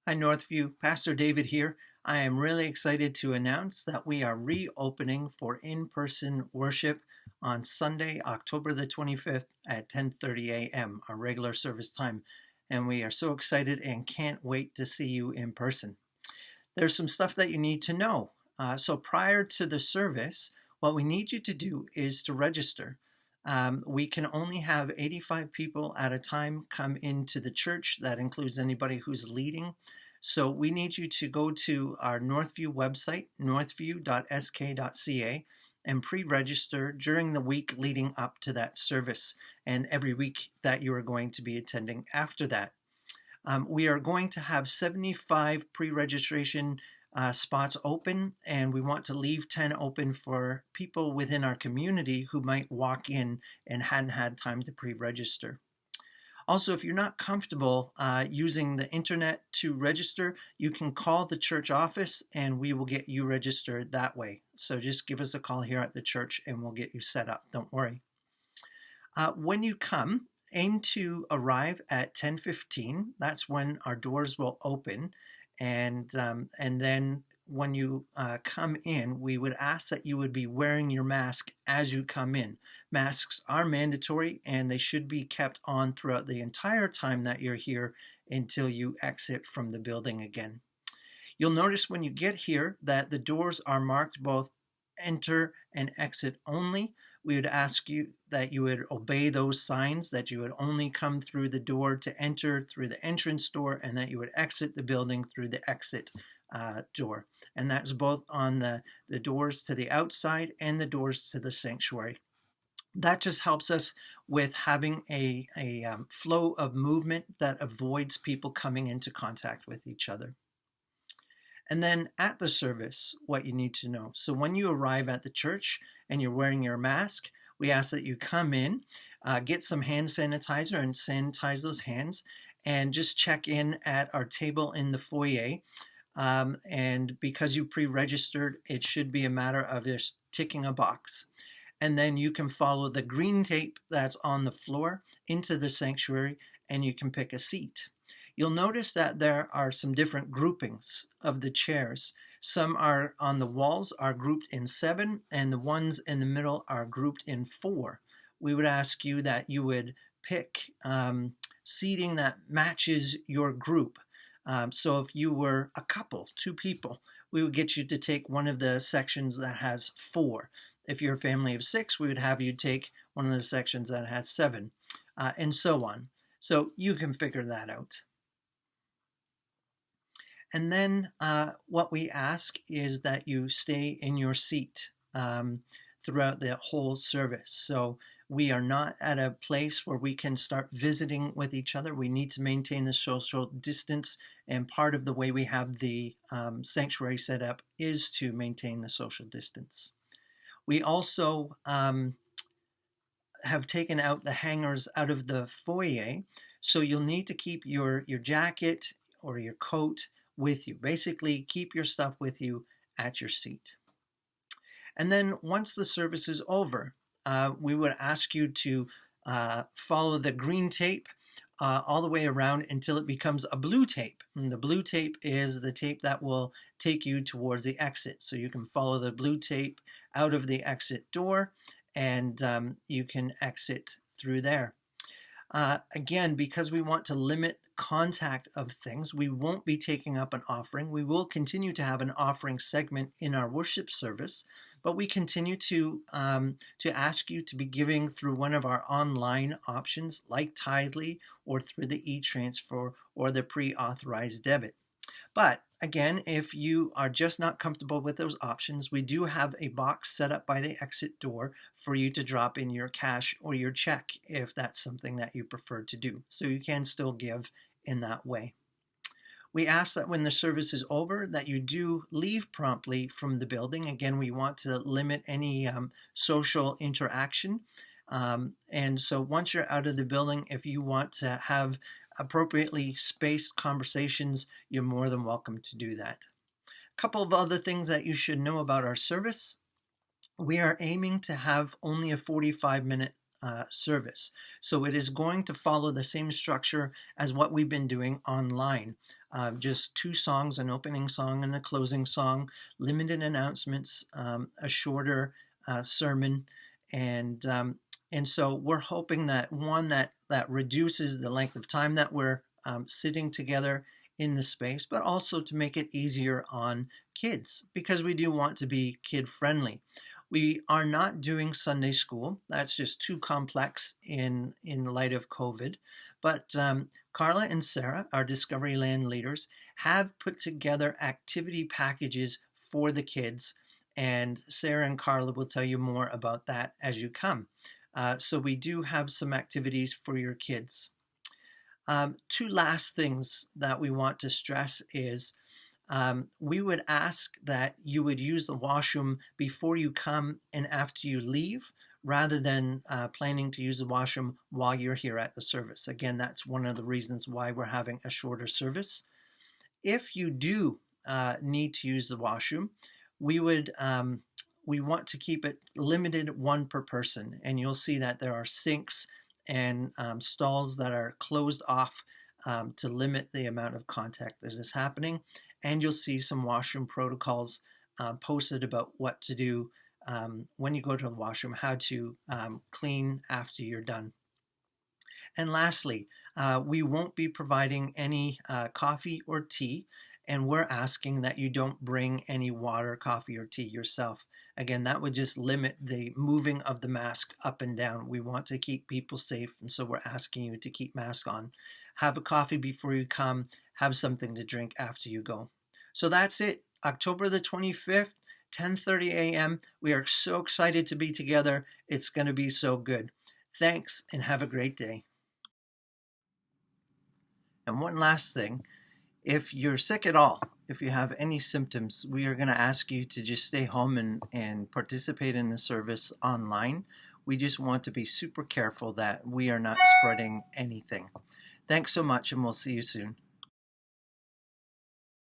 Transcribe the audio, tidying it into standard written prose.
Hi, Northview. Pastor David here. I am really excited to announce that we are reopening for in-person worship on Sunday, October the 25th at 10:30 a.m., our regular service time. And we are so excited and can't wait to see you in person. There's some stuff that you need to know. So prior to the service, what we need you to do is to register. We can only have 85 people at a time come into the church. That includes anybody who's leading. So we need you to go to our Northview website, northview.sk.ca, and pre-register during the week leading up to that service and every week that you are going to be attending after that. We are going to have 75 pre-registration spots open, and we want to leave 10 open for people within our community who might walk in and hadn't had time to pre-register. Also, if you're not comfortable using the internet to register, you can call the church office and we will get you registered that way. So just give us a call here at the church and we'll get you set up. Don't worry. When you come, aim to arrive at 10:15. That's when our doors will open. And then when you come in, we would ask that you would be wearing your mask as you come in. Masks are mandatory and they should be kept on throughout the entire time that you're here until you exit from the building again. You'll notice when you get here that the doors are marked both enter and exit only. We would ask you that you would obey those signs, that you would only come through the door to enter through the entrance door, and that you would exit the building through the exit door. And that's both on the doors to the outside and the doors to the sanctuary. That just helps us with having a flow of movement that avoids people coming into contact with each other. And then at the service, what you need to know. So when you arrive at the church and you're wearing your mask, we ask that you come in, get some hand sanitizer and sanitize those hands, and just check in at our table in the foyer. And because you pre-registered, it should be a matter of just ticking a box. And then you can follow the green tape that's on the floor into the sanctuary and you can pick a seat. You'll notice that there are some different groupings of the chairs. Some are on the walls are grouped in 7, and the ones in the middle are grouped in 4. We would ask you that you would pick seating that matches your group. So if you were a couple, 2 people, we would get you to take one of the sections that has 4. If you're a family of 6, we would have you take one of the sections that has 7, and so on. So you can figure that out. And then what we ask is that you stay in your seat throughout the whole service. So we are not at a place where we can start visiting with each other. We need to maintain the social distance, and part of the way we have the sanctuary set up is to maintain the social distance. We also have taken out the hangers out of the foyer, so you'll need to keep your jacket or your coat with you. Basically, keep your stuff with you at your seat. And then once the service is over, we would ask you to follow the green tape all the way around until it becomes a blue tape. And the blue tape is the tape that will take you towards the exit. So you can follow the blue tape out of the exit door and you can exit through there. Again, because we want to limit contact of things, we won't be taking up an offering. We will continue to have an offering segment in our worship service, but we continue to ask you to be giving through one of our online options like Tithely or through the e-transfer or the pre-authorized debit. But again, if you are just not comfortable with those options, we do have a box set up by the exit door for you to drop in your cash or your check if that's something that you prefer to do. So you can still give in that way. We ask that when the service is over that you do leave promptly from the building. Again, we want to limit any social interaction. And so once you're out of the building, if you want to have appropriately spaced conversations, you're more than welcome to do that. A couple of other things that you should know about our service. We are aiming to have only a 45-minute service. So it is going to follow the same structure as what we've been doing online. Just 2 songs, an opening song and a closing song, limited announcements, a shorter sermon, and so we're hoping that that reduces the length of time that we're sitting together in the space, but also to make it easier on kids, because we do want to be kid friendly. We are not doing Sunday school. That's just too complex in light of COVID. But Carla and Sarah, our Discovery Land leaders, have put together activity packages for the kids. And Sarah and Carla will tell you more about that as you come. So we do have some activities for your kids. 2 last things that we want to stress is we would ask that you would use the washroom before you come and after you leave, rather than planning to use the washroom while you're here at the service. Again, that's one of the reasons why we're having a shorter service. If you do need to use the washroom, we want to keep it limited 1 per person, and you'll see that there are sinks and stalls that are closed off to limit the amount of contact that is happening. And you'll see some washroom protocols posted about what to do when you go to the washroom, how to clean after you're done. And lastly, we won't be providing any coffee or tea, and we're asking that you don't bring any water, coffee, or tea yourself. Again, that would just limit the moving of the mask up and down. We want to keep people safe, and so we're asking you to keep masks on. Have a coffee before you come. Have something to drink after you go. So that's it. October the 25th, 10:30 a.m. We are so excited to be together. It's going to be so good. Thanks, and have a great day. And one last thing. If you're sick at all, if you have any symptoms, we are going to ask you to just stay home and participate in the service online. We just want to be super careful that we are not spreading anything. Thanks so much, and we'll see you soon.